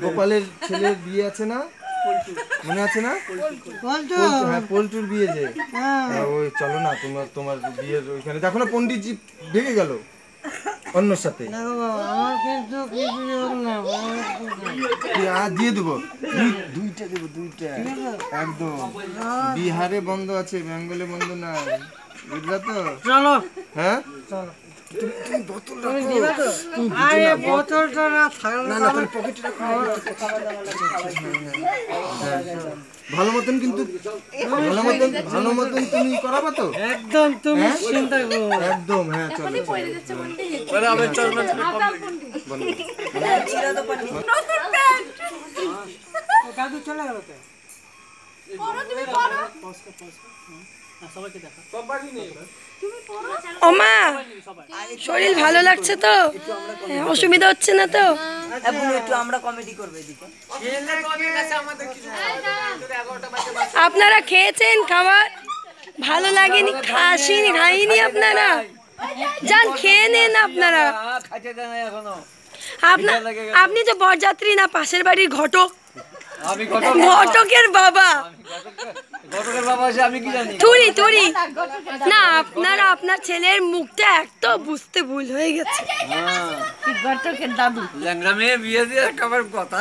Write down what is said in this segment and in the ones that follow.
গোপালের ছেলের বিয়ে আছে না, মনে আছে না? পল্টুর বিয়ে যে, ওই চলো না তোমার বিয়ের ওইখানে। দেখো না পন্ডিতজি ঢেকে গেল অন্যর সাথে। দিয়ে দেবো, দুইটা দেবো, দুইটা একদম। বিহারে বন্ধ আছে, বেঙ্গলে বন্ধ না, বুঝলা তো? চলো। হ্যাঁ ভালো মতন, কিন্তু ভালো মতন তুমি করাবা তো একদম, তুমি চিন্তা করো একদম। হ্যাঁ চলো চলে গেল। ওমা শরীর ভালো লাগছে তো? অসুবিধা হচ্ছে না তো? আপনারা খেয়েছেন খাবার? ভালো লাগেনি? খাইনি আপনারা? যান খেয়ে নেন আপনারা। আপনি তো বরযাত্রী না, পাশের বাড়ির ঘটক। ঘটকের বাবা থুরি থুরি না। আপনারা আপনার ছেলের মুখটা একটু বুঝতে ভুল হয়ে গেছে। ঘটকের দাদু বিয়ে দিয়ে কথা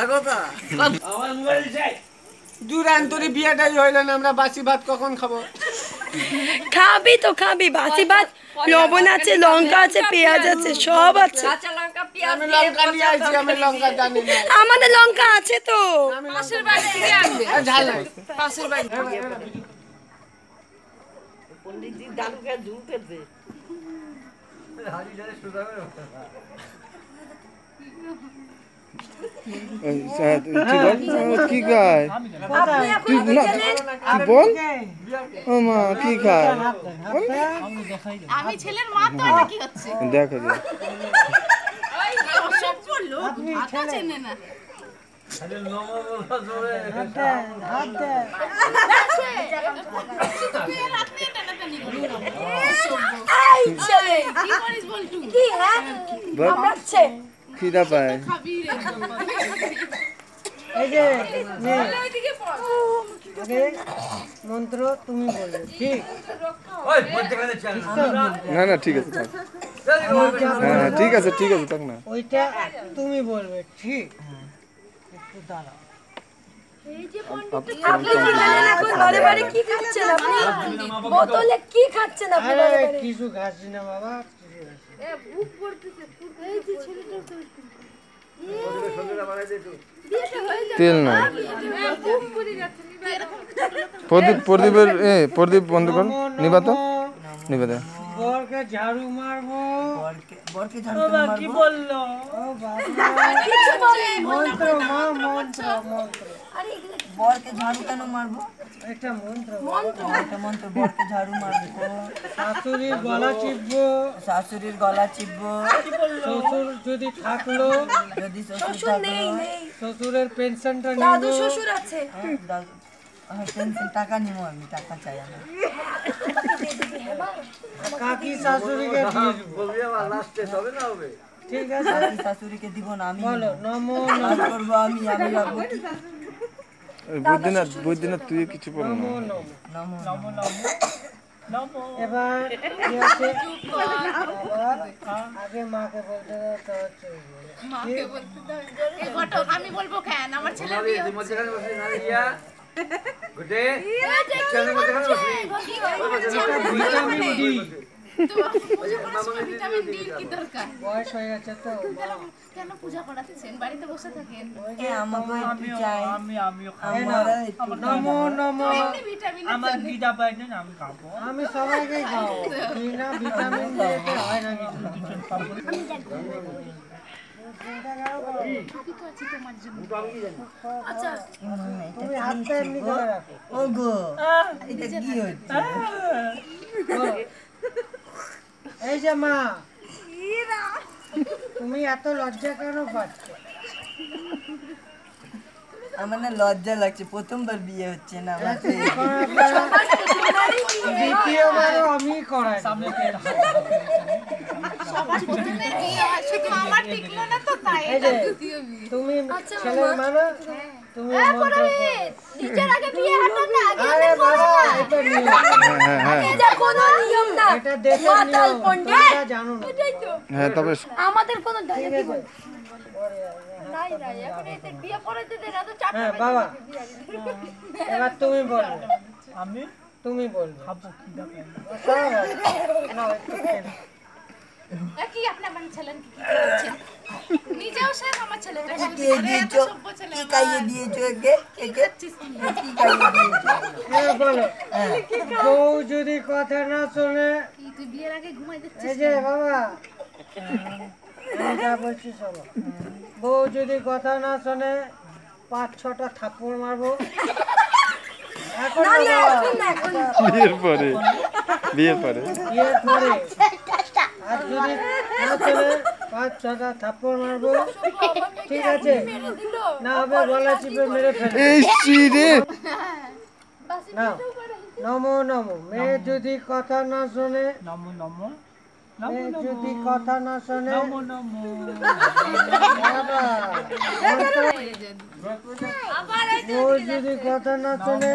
দূরান্তরে বিয়েটাই হইল না, আমরা বাসি ভাত কখন খাবো? খাবি তো খাবি, বাসি ভাত, লবণ আছে, লঙ্কা আছে, পেঁয়াজ আছে, সব আছে। আমাদের লঙ্কা আছে তো। কি খায় তুই বল? ও মা কি খায়? আমি ছেলের মা তো, এটা কি হচ্ছে? দেখো সব বললো ভাতা চেনে না। খিদা পায়। মন্ত্র তুমি বলবে, ঠিক? না না ঠিক আছে, হ্যাঁ ঠিক আছে ঠিক আছে, থাক না। ওইটা তুমি বলবে, ঠিক? একটু দাঁড়াও। কিছু খাচ্ছি না বাবা, তেল না। প্রদীপ বন্ধ কর, নিবা তো নিবা দে। বরকে ঝাড়ু মারবো। কি বললো? মন্ত্র মা, মন্ত্র মন্ত্র। বরকে ঝাড়ু কেন মারবো? একটা মন্ত্র, একটা মন্ত্র। বরকে ঝাড়ু মারবো, শাশুড়ির গলা চিপবো, শাশুড়ির গলা চিপবো। শ্বশুর যদি থাকলো, যদি শ্বশুর নেই, শ্বশুরের পেনশনটা নিব। দাদু শ্বশুর আছে, পেনশন টাকা নিব আমি, টাকা চাই আমি। কাকি শাশুড়িকে দিয়ে দেবো, ঠিক আছে? কাকি শাশুড়িকে দিব না আমি। বলো নমো করবো আমি, আমি রাখবো। বৈদ্যনাথ তুই কিছু বল না। নমো নমো নমো। এবার কি হচ্ছে? আগে মাকে বলতে ঘটক আমি বলবো কেন? আমার ছেলের বিয়ে হচ্ছে। ভিটামিন ডি ভিটামিন ডি কি দরকার? বয়স হয়ে গেছে তো। কেন পূজা করাচ্ছেন? বাড়িতে বসে থাকেন। আমাকে একটু চাই। নমো নমো। আমার দিদা পাই না, আমি খাবো। আমি সবাইকে খাবো, বিনা ভিটামিন দিতে হয় না কিছু। আচ্ছা তুমি হাতটা এমনি করে রাখো। ওগো এটা কি হচ্ছে? এই যে মা, তুমি এত লজ্জা কেন পাচ্ছ? আমার না লজ্জা লাগছে, প্রথমবার বিয়ে হচ্ছে না আমার। দ্বিতীয়বারও আমি করাই। এই যে তুমি ছেলের মানে তুমি মন্ত্র পড়ো। আরে বাবা এটা নিয়ম, এটা কোনো নিয়ম না, এটা দেশের মাতাল নিয়ম, পণ্ডিত। তোমরা জানো না। হ্যাঁ তবে আমাদের কোনো ডায়াবেটিস ঠিক আছে? হ্যাঁ বাবা, এবার তুমি বলবে। তুমি বলবে। না, একটু খেলো। কি আপনি আমার ছেলেকে কি করছেন? নিজেও সে আমার ছেলেটা কে দিয়েছো? কি খাইয়ে দিয়েছো একে? একে কি খাইয়ে দিয়েছো? হ্যাঁ বলো। বউ যদি কথা না শোনে, তুই বিয়ের আগে ঘুমাই দিচ্ছিস। এই যে বাবা আমি যা বলছি শোনো। বউ যদি কথা না শোনে 5-6টা থাপ্পড় মারবো। এখন না বাবা, বিয়ের পরে বিয়ের পরে। আর যদি না শোনে 5-6টা থাপ্পড় মারবো, ঠিক আছে? না হবে গলা চিপে মেরে ফেলবো। এই রে না নমো নমো। মেয়ে যদি কথা না শোনে, মেয়ে যদি কথা না শোনে, বাবা, বউ যদি কথা না শোনে,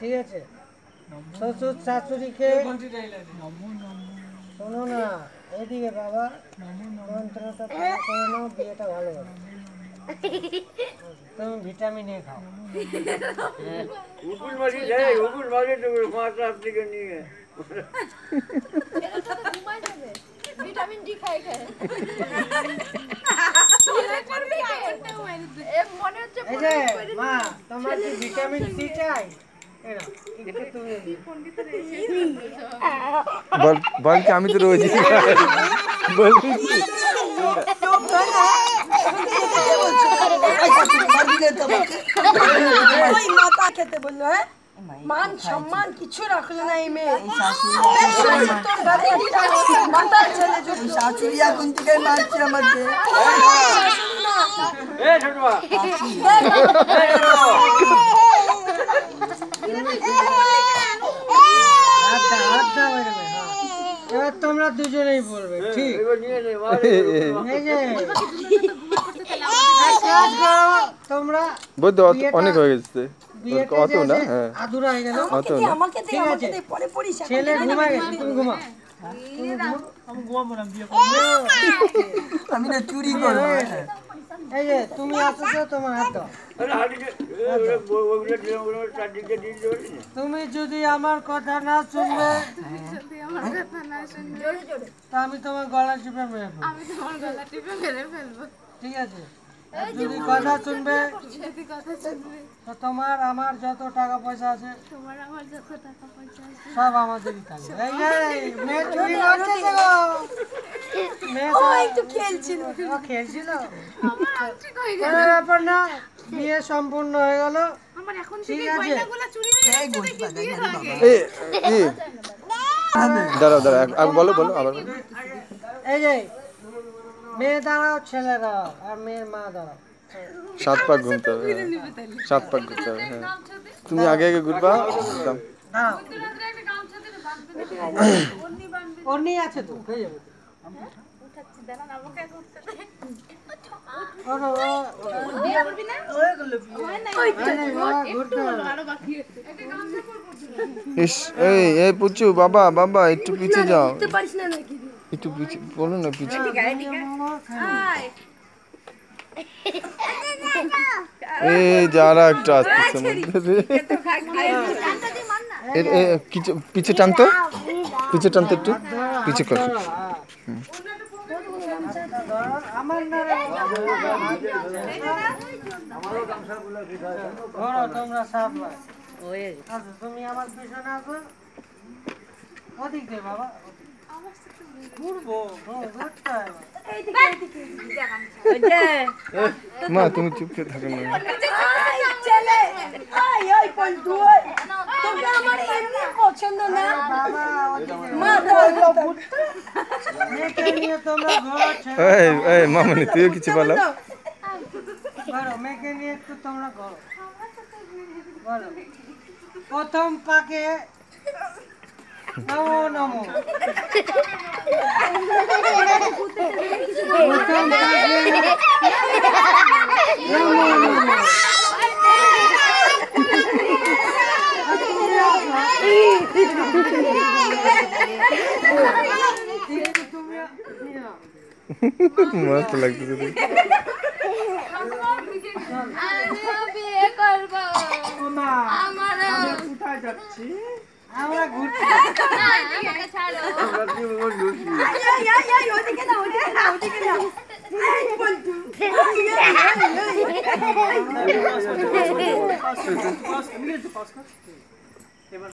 ঠিক আছে? শ্বশুর শাশুড়িকে শোনো না, এদিকে বাবা, মন্ত্রটা পাঠ করে নাও, বিয়েটা ভালো হবে। তুমি ভিটামিন এ খাও। ভিটামিন ডি খাই খাই মনে হচ্ছে এই যে মা, তোমার কি ভিটামিন সি চাই? এই নাও, একটু তুমি বল বল কি আমি তো রোজই বল ওই মাথা খেতে বললো, হ্যাঁ মান সম্মান কিছু রাখলো না এই মেয়ে। মাতার ছেলে যুক্ত। শাশুড়ি এখন থেকে মারছে আমাকে। হাত দাও এর মেয়ে, হ্যাঁ। এবার তোমরা দুজনেই বলবে, ঠিক? এই যে এক কাজ করো, তোমরা বুঝতে অনেক হয়ে গেছে বিয়েতে অত যে না আছে, হ্যাঁ আদুরা হয়ে গেল। অত না আমাকে দে, ঠিক আমাকে আছে। দে, পরে পড়িস। ছেলে ঘুমায় গেছে, তুমি ঘুমা। আমি না চুরি করবো। এই যে তুমি আসছো, তোমার হাত দাও। তুমি যদি আমার কথা না শুনবে, তা আমি তোমার গলা চিপে মেরে ফেলবো। আমি তোমার গলা টিপে মেরে ফেলবো। ঠিক আছে? আর যদি কথা শুনবে, যদি কথা শুনবে, তো তোমার আমার যত টাকা পয়সা আছে তোমার আমার যত টাকা পয়সা আছে সব আমাদেরই থাকবে। এই যে মেয়ে চুরি করছে তো গো। মেয়ে ও সব- একটু খেলছিল। ও খেলছিল। আমার আংটি কই গেল? কোনো ব্যাপার না, বিয়ে সম্পূর্ণ হয়ে গেল। আমার এখন ঠিক থেকে আছে। গয়নাগুলো চুরি হয়ে এই যাচ্ছে গোষ্ঠী দেখি বিয়ের আগে। দাঁড়াও দাঁড়াও বলো বলো আবার বলো। এই যে মেয়ে দাঁড়াও, ছেলে দাঁড়াও, আর মেয়ের মা দাঁড়াও। 7 পাক ঘুরতে হবে 7 পাক ঘুরতে হবে হ্যাঁ তুমি আগে আগে ঘুরবা দাম দাঁড়াও। ওর আছে তো, হয়ে যাবে। ওরো, বিয়ে করবি না? ঘুরতে হবে। আরো বাকি আছে। ইস এই পুচু বাবা বাবা একটু পিছে যাও বুঝতে পারিস না নাকি? একটু পিছে বলো না পিছে এই যারা একটা আসতেছে মধ্যে পিছে টানতো পিছে টানতো একটু পিছে কর আমার না রে। ধরো তোমরা সাপ লাই। আচ্ছা, তুমি আমার পিছনে আসো। ওদিক দে বাবা। ঘুরবো, ঘুরতে হবে। মা তুমি চুপ করে থাকো না ছেলে, ওই পল্টু, তোকে আমার এমনি পছন্দ না বাবা মা তোর মেয়েকে নিয়ে তোমরা ঘর ছেড়ে এই মামনি তুইও কিছু বলো। করো, মেয়েকে নিয়ে একটু তোমরা করো বলো। প্রথম পাকে নমো নমো, প্রথম পাকে নমো নমো। মস্ত লাগতেছে। বিয়ে করবো মা, আমার কোথায় যাচ্ছি? আমরা ঘুরতে আমাকে ছাড়ো ওদিকে না ওদিকে না যাচ্ছি।